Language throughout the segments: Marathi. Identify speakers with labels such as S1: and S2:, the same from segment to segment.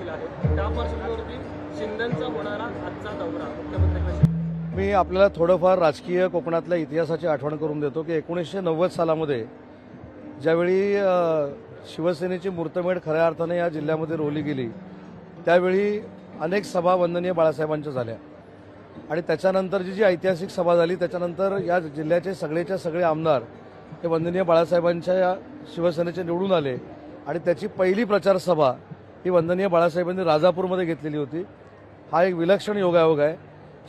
S1: देखील आहे. त्या पार्श्वभूमीवरती शिंदेंचा होणारा आजचा दौरा मुख्यमंत्र्यांना
S2: मी आपल्याला थोडंफार राजकीय कोकणातल्या इतिहासाची आठवण करून देतो की 1990 सालामध्ये ज्यावेळी शिवसेनेची मुहूर्तमेढ खऱ्या अर्थाने या जिल्ह्यामध्ये रोवली गेली त्यावेळी अनेक सभा वंदनीय बाळासाहेबांच्या झाल्या आणि त्याच्यानंतरची जी ऐतिहासिक सभा झाली त्याच्यानंतर या जिल्ह्याचे सगळेच्या सगळे आमदार हे वंदनीय बाळासाहेबांच्या या शिवसेनेचे निवडून आले आणि त्याची पहिली प्रचार सभा ही वंदनीय बाळासाहेबांनी राजापूरमध्ये घेतलेली होती. हा एक विलक्षण योगायोग आहे.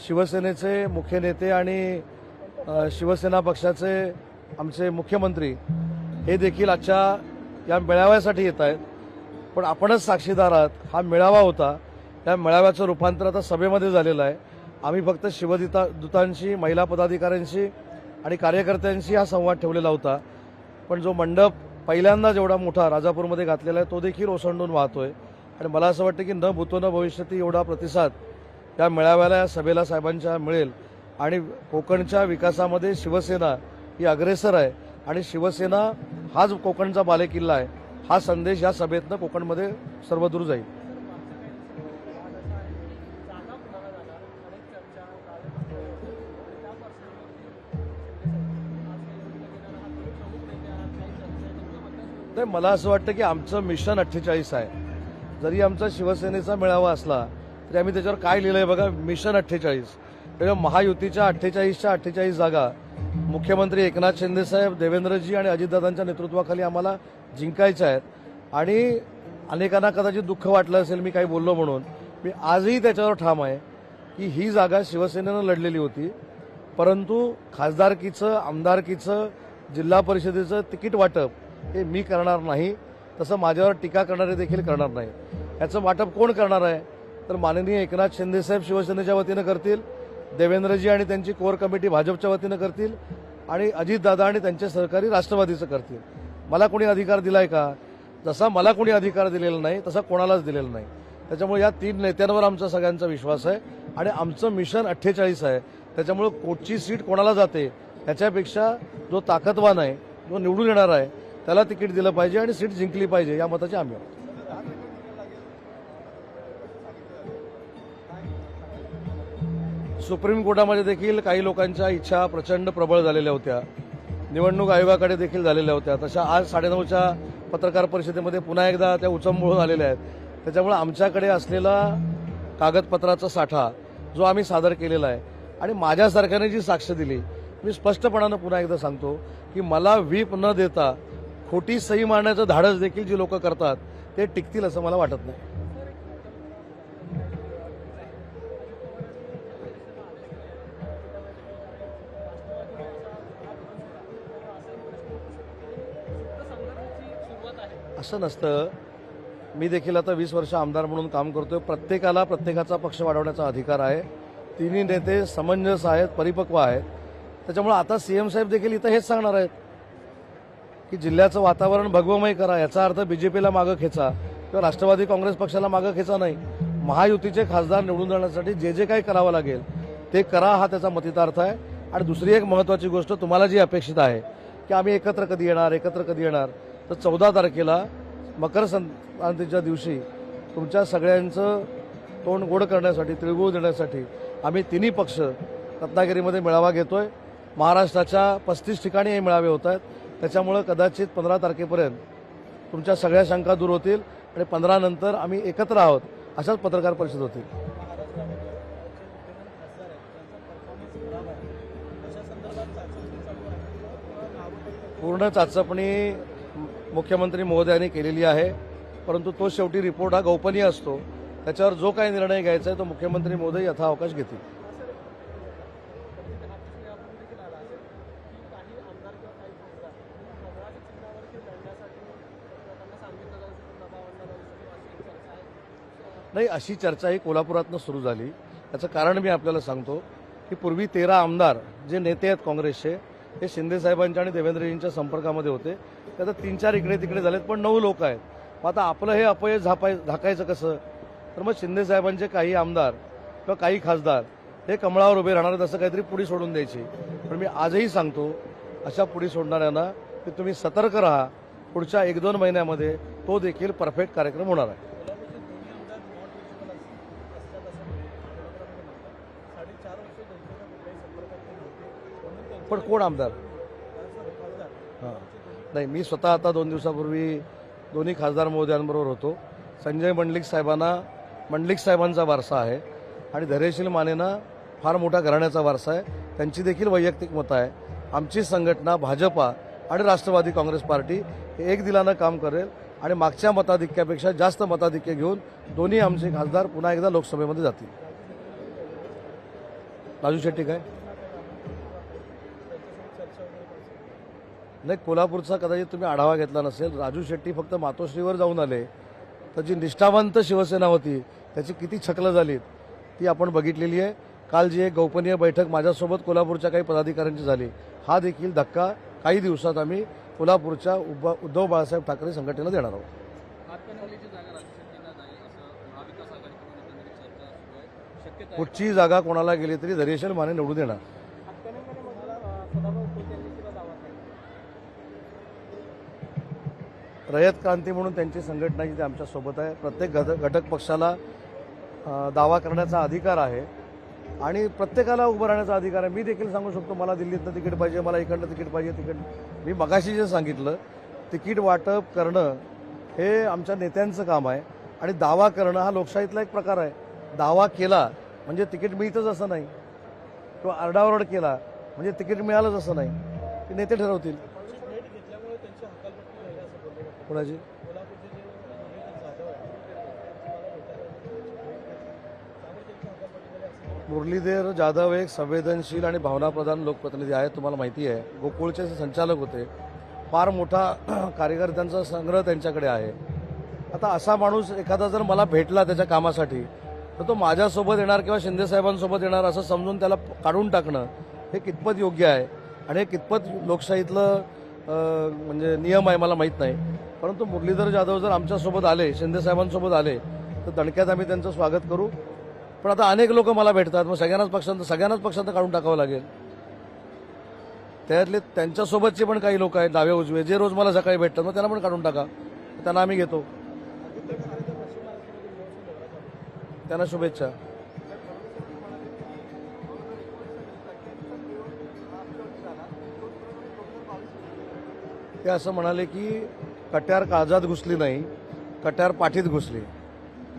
S2: शिवसेनेचे मुख्य नेते आणि शिवसेना पक्षाचे आमचे मुख्यमंत्री हे देखील आजच्या या मेळाव्यासाठी येत आहेत. पण आपणच साक्षीदार आहात. हा मेळावा होता. या मेळाव्याचं रूपांतर आता सभेमध्ये झालेलं आहे. आम्ही फक्त शिवदूतांशी, महिला पदाधिकाऱ्यांशी आणि कार्यकर्त्यांशी हा संवाद ठेवलेला होता. पण जो मंडप पहिल्यांदा जेवढा मोठा राजापूरमध्ये घातलेला आहे तो देखील ओसंडून वाहतोय आणि मला असं वाटतं की न भूतो न भविष्यती एवढा प्रतिसाद या मेळाव्याला, या सभेला साहेबांच्या मिळेल आणि कोकणच्या विकासामध्ये शिवसेना ही अग्रेसर आहे आणि शिवसेना हाच कोकणचा बालेकिल्ला आहे. हा संदेश या सभेतनं कोकणमध्ये सर्वदूर जाईल. नाही, मला असं वाटतं की आमचं मिशन 48 आहे. जरी आमचा शिवसेनेचा मेळावा असला तरी आम्ही त्याच्यावर काय लिहिलंय बघा, मिशन 48. तेव्हा महायुतीच्या 48च्या 48 जागा मुख्यमंत्री एकनाथ शिंदेसाहेब, देवेंद्रजी आणि अजितदादांच्या नेतृत्वाखाली आम्हाला जिंकायच्या आहेत. आणि अनेकांना कदाचित दुःख वाटलं असेल मी काही बोललो म्हणून. मी आजही त्याच्यावर ठाम आहे की ही जागा शिवसेनेनं लढलेली होती, परंतु खासदारकीचं, आमदारकीचं, जिल्हा परिषदेचं तिकीट वाटप हे मी करणार नाही. तसं माझ्यावर टीका करणारे देखील करणार नाही. याचं वाटप कोण करणार आहे तर माननीय एकनाथ शिंदेसाहेब शिवसेनेच्या वतीनं करतील, देवेंद्रजी आणि त्यांची कोर कमिटी भाजपच्या वतीनं करतील आणि अजितदादा आणि त्यांचे सहकारी राष्ट्रवादीचं करतील. मला कोणी अधिकार दिलाय का? जसा मला कोणी अधिकार दिलेला नाही तसा कोणालाच दिलेला नाही. त्याच्यामुळे या 3 नेत्यांवर आमचा सगळ्यांचा विश्वास आहे आणि आमचं मिशन 48 आहे. त्याच्यामुळे कोटची सीट कोणाला जाते त्याच्यापेक्षा जो ताकदवान आहे, जो निवडून येणार आहे त्याला तिकीट दिलं पाहिजे आणि सीट जिंकली पाहिजे या मताचे आम्ही आहोत. सुप्रीम कोर्टामध्ये देखील काही लोकांच्या इच्छा प्रचंड प्रबळ झालेल्या होत्या. निवडणूक आयोगाकडे देखील झालेल्या होत्या. तशा आज 9:30च्या पत्रकार परिषदेमध्ये पुन्हा एकदा त्या उचंबळून आलेल्या आहेत. त्याच्यामुळे आमच्याकडे असलेला कागदपत्राचा साठा जो आम्ही सादर केलेला आहे आणि माझ्यासारख्याने जी साक्ष दिली, मी स्पष्टपणानं पुन्हा एकदा सांगतो की मला व्हीप न देता खोटी सही मारण्याचं धाडस देखील जी लोक करतात ते टिकतील असं मला वाटत नाही. असं नसतं. मी देखील आता 20 वर्ष आमदार म्हणून काम करतोय. प्रत्येकाला प्रत्येकाचा पक्ष वाढवण्याचा अधिकार आहे. तिन्ही नेते समंजस आहेत, परिपक्व आहेत. त्याच्यामुळे आता सीएम साहेब देखील इथं हेच सांगणार आहेत की जिल्ह्याचं वातावरण भगवमय करा. याचा अर्थ बीजेपीला मागं खेचा किंवा राष्ट्रवादी काँग्रेस पक्षाला मागं खेचा नाही. महायुतीचे खासदार निवडून जाण्यासाठी जे जे काही करावं लागेल ते करा, हा त्याचा मतितार्थ आहे. आणि दुसरी एक महत्वाची गोष्ट तुम्हाला जी अपेक्षित आहे की आम्ही एकत्र कधी येणार तर 14 तारखेला मकर संक्रांतीच्या दिवशी तुमच्या सगळ्यांचं तोंड गोड करण्यासाठी, तिळगुळ देण्यासाठी आम्ही तिन्ही पक्ष रत्नागिरीमध्ये मेळावा घेतोय. महाराष्ट्राच्या 35 ठिकाणी हे मेळावे होत आहेत. त्याच्यामुळे कदाचित 15 तारखेपर्यंत तुमच्या सगळ्या शंका दूर होतील आणि 15 नंतर आम्ही एकत्र आहोत अशाच पत्रकार परिषद होतील. पूर्ण चाचपणी मुख्यमंत्री महोदयांनी केलेली आहे, परंतु तो शेवटी रिपोर्ट हा गोपनीय असतो. त्याच्यावर जो काही निर्णय घ्यायचा आहे तो मुख्यमंत्री महोदय यथाअवकाश घेतील. नाही, अशी चर्चा ही कोल्हापुरातनं सुरू झाली. त्याचं कारण मी आपल्याला सांगतो की पूर्वी 13 आमदार जे नेते आहेत काँग्रेसचे हे शिंदे साहेबांच्या आणि देवेंद्रजींच्या संपर्कामध्ये होते. त्यात 3-4 इकडे तिकडे झालेत, पण 9 लोक आहेत. मग आता आपलं हे अपयश झाकायचं कसं? तर मग शिंदे साहेबांचे काही आमदार किंवा काही खासदार हे कमळावर उभे राहणार, असं काहीतरी पुढी सोडून द्यायची. पण मी आजही सांगतो अशा पुढी सोडणाऱ्यांना की तुम्ही सतर्क राहा. पुढच्या 1-2 महिन्यामध्ये तो देखील परफेक्ट कार्यक्रम होणार आहे. पण कोण आमदार? हां, नाही, मी स्वतः आता 2 दिवसापूर्वी दोन्ही खासदार महोदयांबरोबर होतो. संजय मंडलिक साहेबांचा वारसा आहे आणि धैर्यशील मानेंना फार मोठा घराण्याचा वारसा आहे. त्यांची देखील वैयक्तिक मतं आहे. आमची संघटना भाजपा आणि राष्ट्रवादी काँग्रेस पार्टी हे एक दिलानं काम करेल आणि मागच्या मताधिक्यापेक्षा जास्त मताधिक्य घेऊन दोन्ही आमचे खासदार पुन्हा एकदा लोकसभेमध्ये जातील. राजू शेट्टी काय नाही, कोल्हापूरचा कदाचित तुम्ही आढावा घेतला नसेल. राजू शेट्टी फक्त मातोश्रीवर जाऊन आले, तर जी निष्ठावंत शिवसेना होती त्याची किती छकलं झाली ती आपण बघितलेली आहे. काल जी एक गोपनीय बैठक माझ्यासोबत कोल्हापूरच्या काही पदाधिकाऱ्यांची झाली, हा देखील धक्का काही दिवसात आम्ही कोल्हापूरच्या उद्धव बाळासाहेब ठाकरे संघटनेला देणार आहोत.
S1: हातकणंगलेची जागा राजू शेट्टींना जाईल असं महाविकास आघाडीकडून एकंदरीत चर्चा सुरू आहे. शक्यता आहे.
S2: कुठची जागा कोणाला गेली तरी धैर्यशील माने निवडून देणार. रयत क्रांती म्हणून त्यांची संघटना जी आमच्या सोबत आहे. प्रत्येक घटक पक्षाला दावा करण्याचा अधिकार आहे आणि प्रत्येकाला उभं राहण्याचा अधिकार आहे. मी देखील सांगू शकतो मला दिल्लीतनं तिकीट पाहिजे, मला इकडनं तिकीट पाहिजे. मी मगाशी जे सांगितलं, तिकीट वाटप करणं हे आमच्या नेत्यांचं काम आहे आणि दावा करणं हा लोकशाहीतला एक प्रकार आहे. दावा केला म्हणजे तिकीट मिळतंच असं नाही, किंवा आरडाओरड केला म्हणजे तिकीट मिळालंच असं नाही. ते नेते ठरवतील. कोणाची? मुरलीधर जाधव एक संवेदनशील आणि भावनाप्रधान लोकप्रतिनिधी आहेत. तुम्हाला माहिती आहे, गोकुळचे संचालक होते. फार मोठा कार्यकर्त्यांचा संग्रह त्यांच्याकडे आहे. आता असा माणूस एखादा जर मला भेटला त्याच्या कामासाठी, तर तो माझ्यासोबत येणार किंवा शिंदे साहेबांसोबत येणार असं समजून त्याला काढून टाकणं हे कितपत योग्य आहे आणि हे कितपत लोकशाहीतलं म्हणजे नियम आहे मला माहीत नाही. परंतु मुरलीधर जाधव जर आमच्यासोबत आले, शिंदे साहेबांसोबत आले, तर दणक्यात आम्ही त्यांचं स्वागत करू. पण आता अनेक लोक मला भेटतात, मग सगळ्यांनाच पक्षांत काढून टाकावं लागेल. त्यातले त्यांच्यासोबतचे पण काही लोक आहेत डावे उजवे, जे रोज मला सकाळी भेटतात, मग त्यांना पण काढून टाका. त्यांना आम्ही घेतो. त्यांना शुभेच्छा. ते असं म्हणाले की कट्यार काळजात घुसली नाही, कट्यार पाठीत घुसली.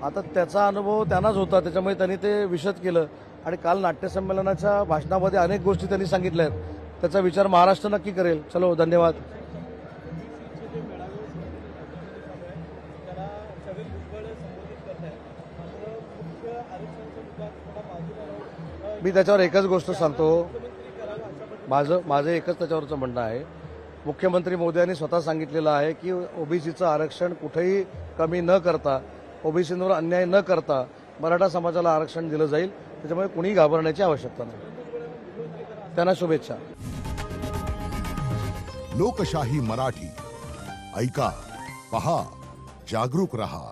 S2: आता त्याचा अनुभव त्यांनाच होता, त्याच्यामुळे त्यांनी ते विशद केलं. आणि काल नाट्यसंमेलनाच्या भाषणामध्ये अनेक गोष्टी त्यांनी सांगितल्या आहेत. त्याचा विचार महाराष्ट्र नक्की करेल. चलो, धन्यवाद. मी त्याच्यावर एकच गोष्ट सांगतो, माझं एकच त्याच्यावरचं म्हणणं आहे. मुख्यमंत्री मोदयांनी स्वतः सांगितलेलं आहे की ओबीसीचं आरक्षण कुठेही कमी न करता, ओबीसींवर अन्याय न करता मराठा समाजाला आरक्षण दिलं जाईल. त्याच्यामुळे कुणीही घाबरण्याची आवश्यकता नाही. त्यांना शुभेच्छा.
S3: लोकशाही मराठी ऐका, पहा, जागरूक रहा.